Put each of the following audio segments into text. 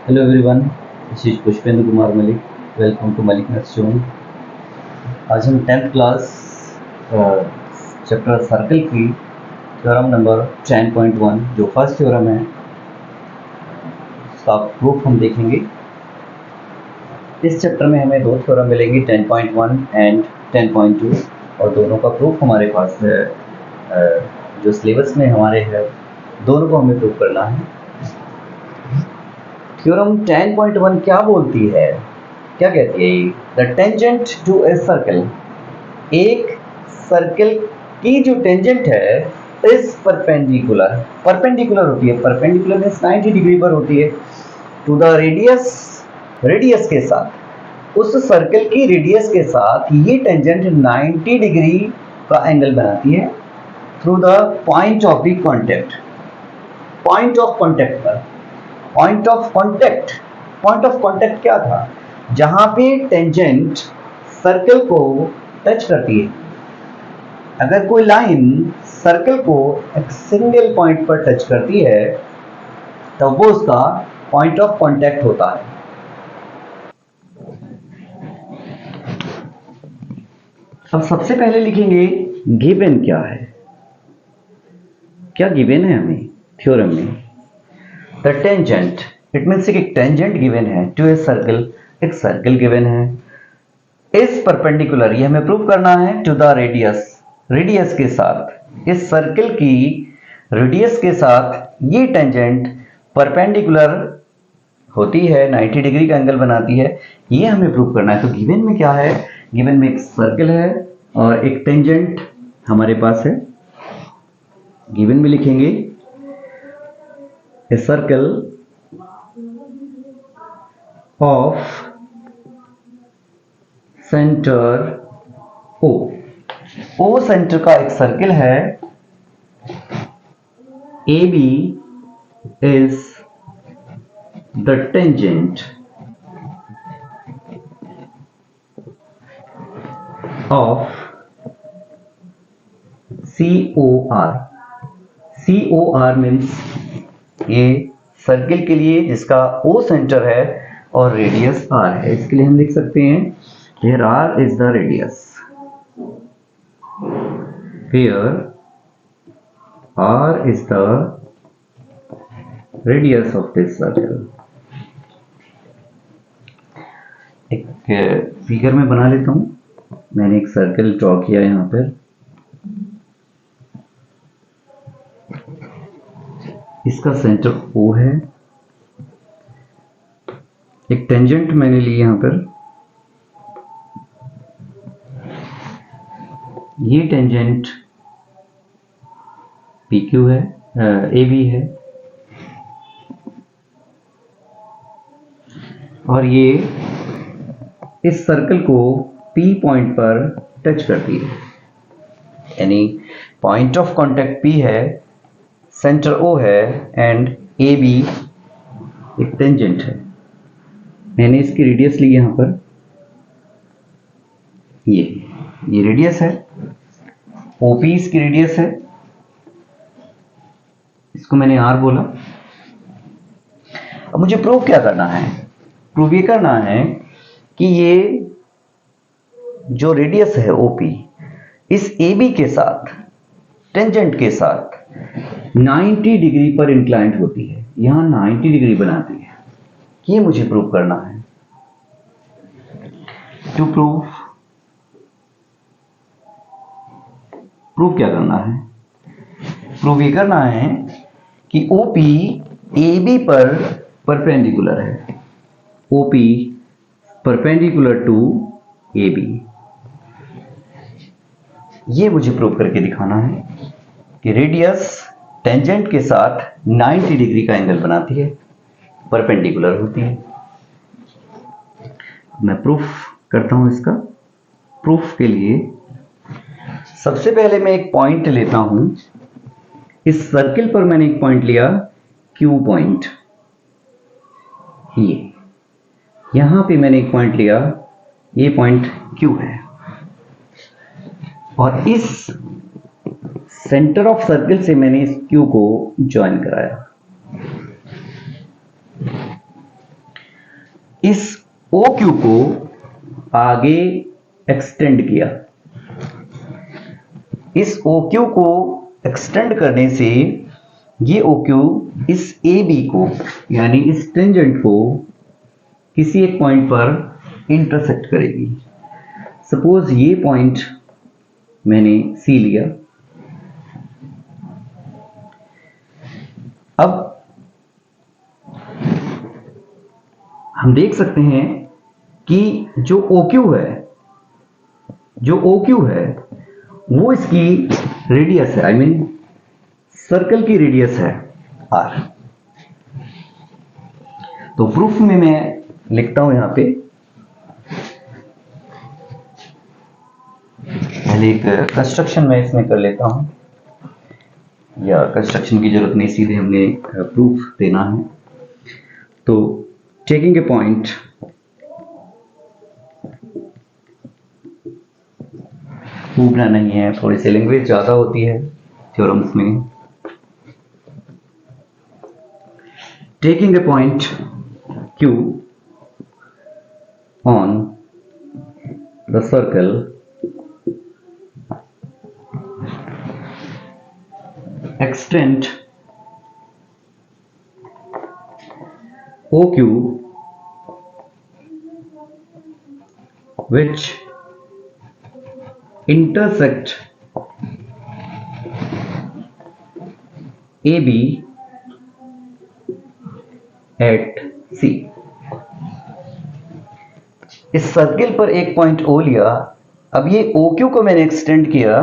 Hello everyone, this is Pushpendra Kumar Malik. Welcome to Malik maths zone. आज हम 10th class chapter circle की theorem number 10.1 जो first theorem है उसका प्रूफ हम देखेंगे. इस चैप्टर में हमें दो थ्योरम मिलेंगी 10.1 एंड 10.2 और दोनों का प्रूफ हमारे पास है. जो सिलेबस में हमारे है दोनों को हमें प्रूफ करना है. थ्योरम 10.1 क्या बोलती है, क्या कहती है? The tangent to a circle, एक सर्कल की जो टेंजेंट है इस परपेंडिकुलर होती है. परपेंडिकुलर मींस 90 डिग्री पर होती है टू द रेडियस के साथ. उस सर्कल की रेडियस के साथ ये टेंजेंट 90 डिग्री का एंगल बनाती है through the point of the contact. Point of contact क्या था? जहां पे टेंजेंट सर्कल को टच करती है. अगर कोई लाइन सर्कल को एक सिंगल पॉइंट पर टच करती है तो वो उसका पॉइंट ऑफ कॉन्टेक्ट होता है. अब सबसे पहले लिखेंगे गिवन क्या है. क्या गिवन है हमें थ्योरम में? द टेंजेंट, इट मीन्स एक टेंजेंट गिवन है टू ए सर्कल, एक सर्कल गिवन है. इस परपेंडिकुलर, ये हमें प्रूव करना है टू द रेडियस के साथ. इस सर्कल की रेडियस के साथ ये टेंजेंट परपेंडिकुलर होती है, 90 डिग्री का एंगल बनाती है. ये हमें प्रूव करना है. तो गिवन में क्या है? गिवन में एक सर्कल है और एक टेंजेंट हमारे पास है. गिवन में लिखेंगे a circle of center O. O centre का एक सर्कल है. AB is the tangent of COR. COR means ये सर्कल के लिए जिसका O सेंटर है और रेडियस R है. इसके लिए हम लिख सकते हैं here R is the radius. Here R is the radius of this circle. एक फिगर में बना लेता हूं. मैंने एक सर्कल ड्रॉ किया यहां पर. इसका सेंटर O है. एक टेंजेंट मैंने ली यहां पर. ये टेंजेंट PQ है, AB है और ये इस सर्कल को P पॉइंट पर टच करती है. यानी पॉइंट ऑफ कांटेक्ट P है, सेंटर O है एंड AB एक टेंजेंट है. मैंने इसकी रेडियस ली यहां पर. ये रेडियस है. OP इसकी रेडियस है. इसको मैंने R बोला. अब मुझे प्रूव क्या करना है? प्रूव ये करना है कि ये जो रेडियस है OP इस AB के साथ, टेंजेंट के साथ 90 डिग्री पर इंक्लाइंड होती है. यहां 90 डिग्री बनाती है. ये मुझे प्रूव करना है. टू प्रूव क्या करना है? प्रूव ये करना है कि OP AB पर परपेंडिकुलर है. OP perpendicular to AB. ये मुझे प्रूव करके दिखाना है कि रेडियस टेंजेंट के साथ 90 डिग्री का एंगल बनाती है, परपेंडिकुलर होती है. मैं प्रूफ करता हूं इसका. प्रूफ के लिए सबसे पहले मैं एक पॉइंट लेता हूं. इस सर्कल पर मैंने एक पॉइंट लिया, Q पॉइंट. ये यहां पे मैंने एक पॉइंट लिया, ये पॉइंट Q है और इस सेंटर ऑफ सर्कल से मैंने इस Q को ज्वाइन कराया. इस OQ को आगे एक्सटेंड किया। इस OQ को एक्सटेंड करने से ये OQ इस AB को यानी इस टेंजेंट को किसी एक पॉइंट पर इंटरसेक्ट करेगी। सपोज ये पॉइंट मैंने C लिया। अब हम देख सकते हैं कि जो OQ है वो इसकी रेडियस है, आई मीन सर्कल की रेडियस है R। तो प्रूफ में मैं लिखता हूं यहां पे, पहले एक कंस्ट्रक्शन में इसमें कर लेता हूं, या कंस्ट्रक्शन की जरूरत नहीं, सीधे हमने प्रूफ देना है। तो टेकिंग ए पॉइंट भूलना नहीं है, थोड़ी सी लैंग्वेज ज्यादा होती है थ्योरम्स में। Taking a point Q on the circle extent OQ which intersect AB at C। इस सर्किल पर एक पॉइंट O लिया। अब ये OQ को मैंने एक्सटेंड किया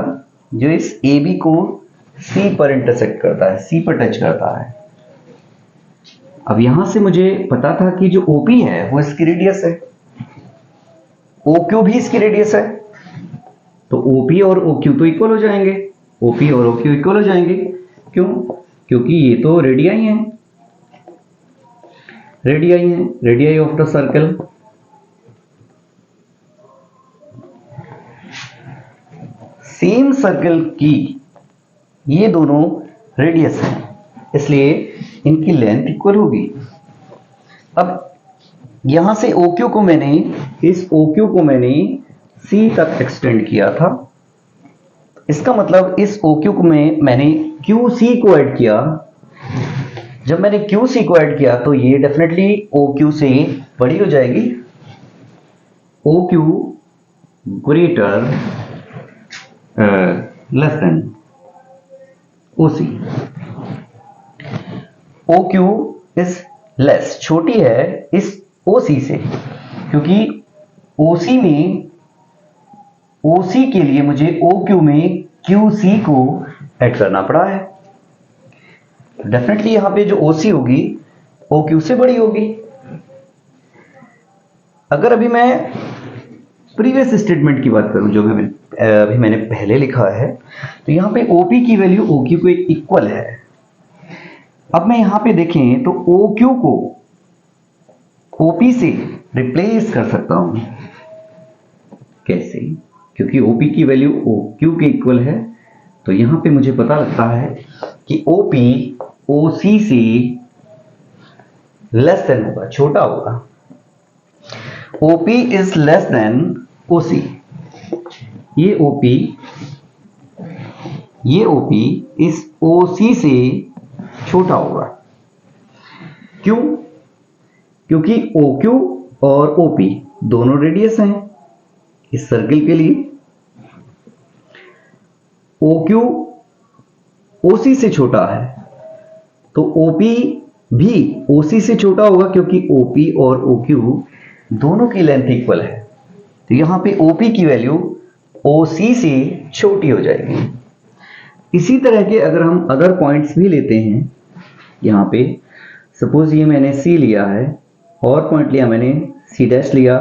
जो इस AB को C पर इंटरसेक्ट करता है, C पर टच करता है। अब यहां से मुझे पता था कि जो OP है वो इसकी रेडियस है, OQ भी इसकी रेडियस है, तो OP और OQ तो इक्वल हो जाएंगे, OP और OQ इक्वल हो जाएंगे। क्यों? क्योंकि ये तो रेडियाई हैं, radii of the circle. Same circle की ये दोनों रेडियस हैं, इसलिए इनकी लेंथ इक्वल होगी। अब यहां से OQ को मैंने, इस OQ को मैंने C तक एक्सटेंड किया था। इसका मतलब इस OQ को मैंने QC को ऐड किया। जब मैंने QC को ऐड किया तो ये डेफिनेटली OQ से बड़ी हो जाएगी। OQ greater less than OC। OQ is less, छोटी है इस OC से, क्योंकि OC के लिए मुझे OQ में QC को ऐड करना पड़ा है। डेफिनेटली यहां पे जो OC होगी OQ से बड़ी होगी। अगर अभी मैं प्रीवियस स्टेटमेंट की बात करूं जो अभी मैंने पहले लिखा है, तो यहां पे OP की वैल्यू OQ को इक्वल है। अब मैं यहां पे देखें तो OQ को OP से रिप्लेस कर सकता हूं। कैसे? क्योंकि OP की वैल्यू OQ के इक्वल है, तो यहां पे मुझे पता लगता है कि OP OC से लेस देन होगा, छोटा होगा। OP is less than OC। ये OP इस OC से छोटा होगा। क्यों? क्योंकि OQ और OP दोनों रेडियस हैं इस सर्किल के लिए। OQ OC से छोटा है, तो OP भी OC से छोटा होगा, क्योंकि OP और OQ दोनों की लेंथ इक्वल है। तो यहां पे OP की वैल्यू OC से छोटी हो जाएगी। इसी तरह के अगर हम अदर पॉइंट्स भी लेते हैं, यहां पे सपोज ये मैंने C लिया है, और पॉइंट लिया मैंने C डैश लिया,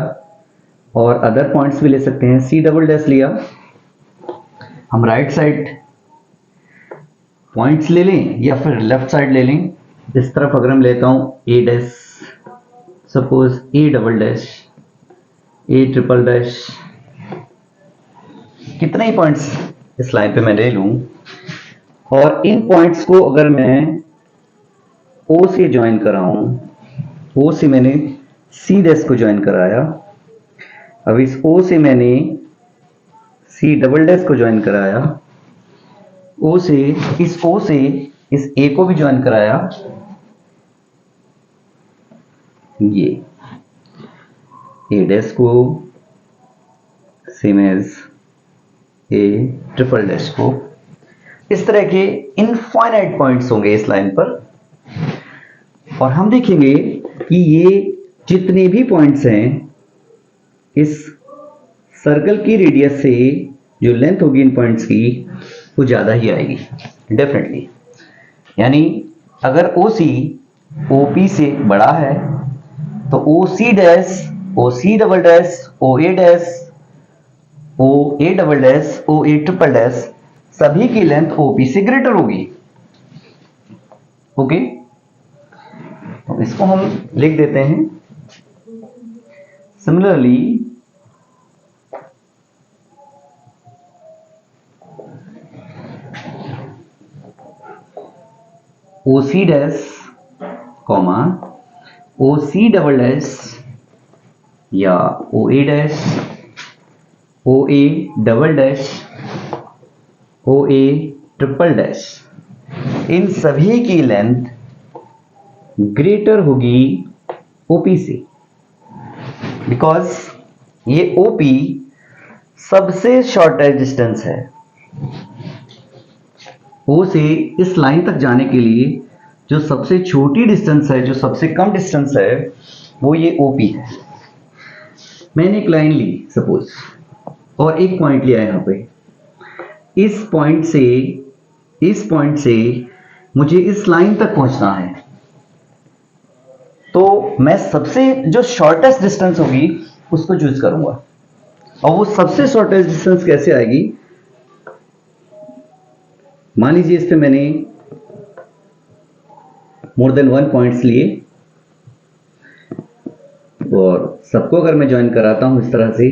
और अदर पॉइंट्स भी ले सकते हैं, C डबल डैश लिया। हम राइट साइड पॉइंट्स ले लें या फिर लेफ्ट साइड ले लें। इस तरफ अगर हम लेता हूं A dash, suppose A double dash, A triple dash, कितने ही पॉइंट्स इस लाइन पे मैं ले लूं, और इन पॉइंट्स को अगर मैं O से ज्वाइन कराऊं, O से मैंने सी डैश को ज्वाइन कराया, अब इस ओ से मैंने सी डबल डैश को ज्वाइन कराया, ओ से इस ए को भी ज्वाइन कराया, ये ए डैश को same as A triple dash को। इस तरह के इनफाइनाइट पॉइंट्स होंगे इस लाइन पर, और हम देखेंगे कि ये जितने भी पॉइंट्स हैं इस सर्कल की रेडियस से जो लेंथ होगी इन पॉइंट्स की वो ज्यादा ही आएगी डेफिनेटली। यानी अगर OC OP से बड़ा है तो OC dash, OC double dash, OA dash, OA double dash, OA triple dash सभी की लेंथ OP से ग्रेटर होगी। ओके, तो इसको हम लिख देते हैं। Similarly OC dash comma OC double dash या OA dash, OA double dash, OA triple dash, इन सभी की लेंथ ग्रेटर होगी OP से, बिकॉज ये OP सबसे शॉर्टेस्ट डिस्टेंस है। O से इस लाइन तक जाने के लिए जो सबसे छोटी डिस्टेंस है, जो सबसे कम डिस्टेंस है, वो ये OP है। मैंने एक लाइन ली सपोज और एक पॉइंट लिया यहां पे, इस पॉइंट से मुझे इस लाइन तक पहुंचना है, तो मैं सबसे जो शॉर्टेस्ट डिस्टेंस होगी उसको चूज करूंगा। और वो सबसे शॉर्टेस्ट डिस्टेंस कैसे आएगी, मान लीजिए इस पे मैंने मोर देन 1 पॉइंट्स लिए और सबको अगर मैं ज्वाइन कराता हूं इस तरह से,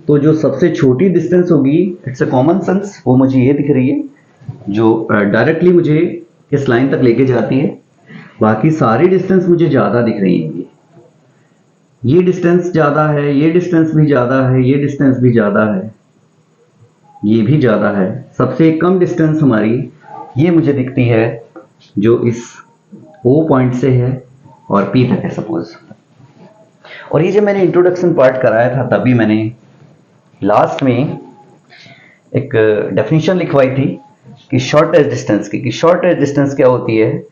तो जो सबसे छोटी डिस्टेंस होगी, इट्स अ कॉमन सेंस, वो मुझे ये दिख रही है जो डायरेक्टली मुझे इस लाइन तक लेके जाती है। बाकी सारी डिस्टेंस मुझे ज्यादा दिख रही है। ये डिस्टेंस ज्यादा है, ये डिस्टेंस भी ज्यादा है, ये डिस्टेंस भी ज्यादा है, ये भी ज्यादा है। सबसे कम डिस्टेंस हमारी ये मुझे दिखती है जो इस O पॉइंट से है और P तक है सपोज। और ये जब मैंने इंट्रोडक्शन पार्ट कराया था तभी मैंने लास्ट में एक डेफिनेशन लिखवाई थी कि शॉर्टेस्ट डिस्टेंस की, कि शॉर्टेस्ट डिस्टेंस क्या होती है।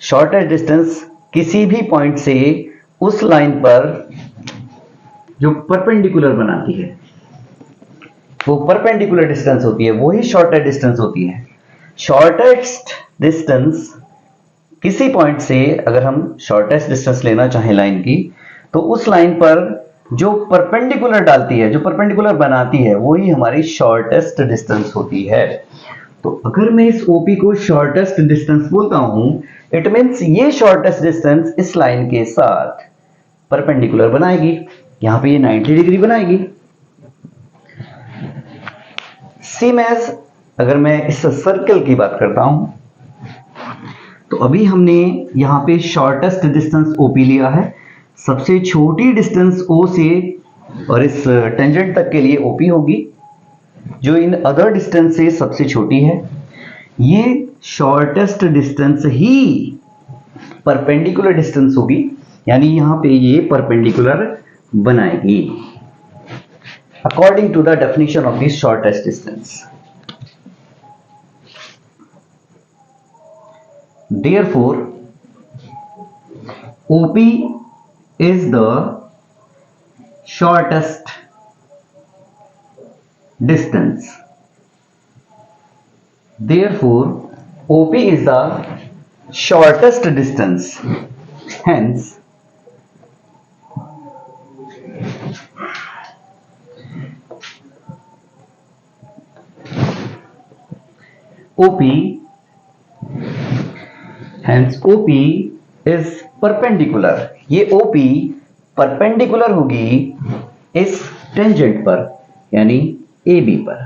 शॉर्टेस्ट डिस्टेंस किसी भी पॉइंट से उस लाइन पर जो परपेंडिकुलर बनाती है, वो परपेंडिकुलर डिस्टेंस होती है, वही शॉर्टेस्ट डिस्टेंस होती है। शॉर्टेस्ट डिस्टेंस किसी पॉइंट से अगर हम शॉर्टेस्ट डिस्टेंस लेना चाहें लाइन की, तो उस लाइन पर जो परपेंडिकुलर डालती है, जो परपेंडिकुलर बनाती है, वही हमारी शॉर्टेस्ट डिस्टेंस होती है। तो अगर मैं इस OP को शॉर्टेस्ट डिस्टेंस बोलता हूं, इट मींस ये शॉर्टेस्ट डिस्टेंस इस लाइन के साथ परपेंडिकुलर बनाएगी। यहां पे ये 90 डिग्री बनाएगी। सेम एज अगर मैं इस सर्कल की बात करता हूं, तो अभी हमने यहां पे शॉर्टेस्ट डिस्टेंस OP लिया है। सबसे छोटी डिस्टेंस O से और इस टेंजेंट तक के लिए OP होगी, जो इन अदर डिस्टेंस से सबसे छोटी है। ये शॉर्टेस्ट डिस्टेंस ही परपेंडिकुलर डिस्टेंस होगी, यानी यहां पे ये परपेंडिकुलर बनाएगी according to the definition of the shortest distance. Therefore, OP is the shortest distance. Therefore, OP is the shortest distance. Hence, OP is perpendicular. ये OP परपेंडिकुलर होगी इस टेंजेंट पर, यानी AB पर।